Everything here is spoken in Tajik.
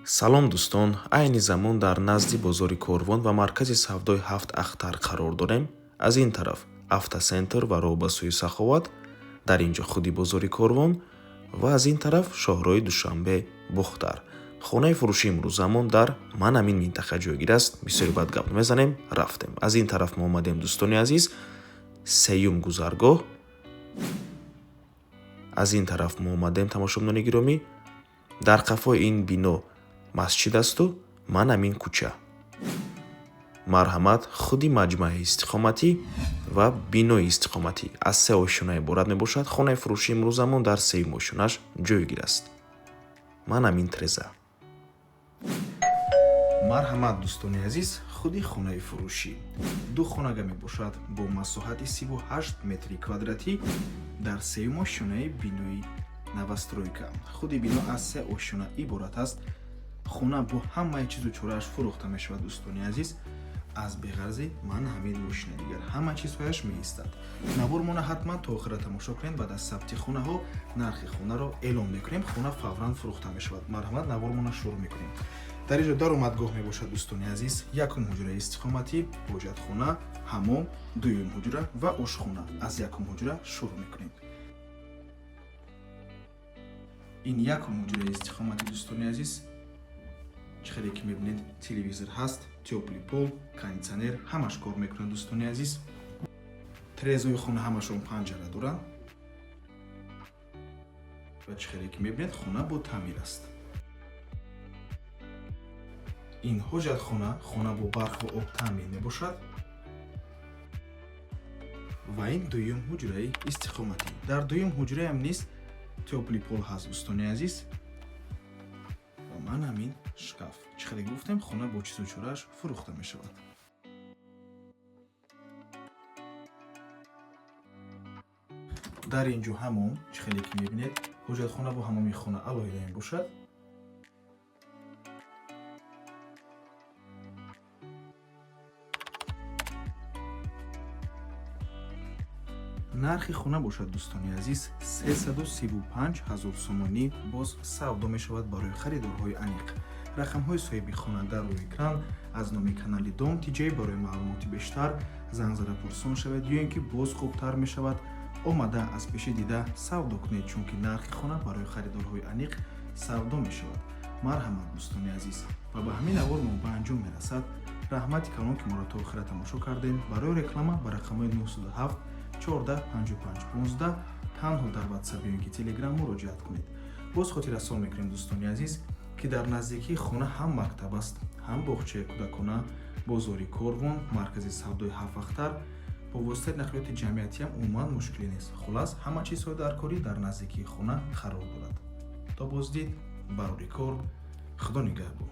салом дӯстон, айни замон дар назди бозори Корвон ва маркази савдои 7 Ахтар қарор дорем. Аз ин тараф автосентр ва роҳ ба сӯи Саховат, дар ин ҷо худи бозори Корвон ва аз ин тараф шоҳроҳи Душанбе Бухтар. хонаи фурӯшии имрӯзамон дар ман ҳамин минтақа ҷойгир аст. бисёри бад гап мезанем, рафтем. Аз ин тараф мо омадем дӯстони азиз, сеюм гузаргоҳ. аз ин тараф мо омадем тамошобинони гиромӣ. дар қафои ин бино масҷид асту ман ҳамин кӯча. марҳамат, худи маҷмаи истиқоматӣ ва бинои истиқоматӣ аз се ошина иборат мебошад. хонаи фурӯшии имрӯзамон дар сеюм ошинаш ҷойгир аст. ман ҳамин треза. марҳамат дӯстони азиз, худи хонаи фурӯшӣ ду хонага мебошад бо масоҳати 38 метри квадратӣ дар сеюм ошинаи бинои новостройка. худи бино аз се ошина иборат аст. хона бо ҳамаи чизу чорааш фурӯхта мешавад. дӯстони азиз, аз беғарзи ман ҳамин мошина дигар ҳама чизҳояш меистад. навормона ҳатман то охира тамошо кунед. баъд аз сабти хонаҳо нархи хонаро эълон мекунем. хона фавран фурӯхта мешавад. марҳамат, навормона шурӯъ мекунем. дар инҷо даромадгоҳ мебошад. дӯстони азиз, якум ҳуҷраи истиқоматӣ, ҳоҷатхона, ҳаммом, дуюм ҳуҷра ва ошхона. аз якум ҳуҷра шурӯъ мекунем. ин якум ҳуҷраи истиқоматӣ дӯстони азиз. чиқаре ки мебинед, телевизор ҳаст, тёплый пол, кондитсионер ҳамаш кор мекунад. дӯстони азиз, трезои хона ҳамашон панҷара доранд ва чиқаре ки мебинед, хона бо таъмир аст. ин ҳоҷатхона, хона бо барқ ва об таъмин мебошад. ва ин дуюм ҳуҷраи истиқоматӣ. дар дуюм ҳуҷраам низ тёплый пол ҳаст. дӯстони азиз, ва ман ҳамин шкаф. чиқаре гуфтем, хона бо чизу чорааш фурӯхта мешавад. дар ин ҷо ҳаммом, чиқаре ки мебинед, ҳоҷатхона бо ҳаммоми хона алоҳида мебошад. нархи хона бошад дӯстони азиз 335 000 сомонӣ. боз савдо мешавад барои харидорҳои аниқ. рақамҳои соҳиби хона дар рӯи экран. аз номи канали Дом Тиҷей барои маълумоти бештар занг зада пурсон шавед ё ин ки боз хубтар мешавад омада аз пеши дида савдо кунед, чунки нархи хона барои харидорҳои аниқ савдо мешавад. марҳамат дӯстони азиз, ва ба ҳамин аввор мо ба анҷом мерасад. раҳмати калон ки моро то охира тамошо кардем. барои реклама ба рақамҳои 907 14 55 15 танҳо дар WhatsApp ё ин ки Telegram муроҷиат кунед. боз хотиррасон мекунем дӯстони азиз, ки дар наздикии хона ҳам мактаб аст, ҳам боғчаи кӯдакона, бозори Корвон, маркази савдои 7 Ахтар. бо воситаи нақлиёти ҷамъиятиам умуман мушкилӣ нест. хулас, ҳама чизҳои даркорӣ дар наздикии хона қарор дорад. то боздид, барори кор, худо нигаҳбон.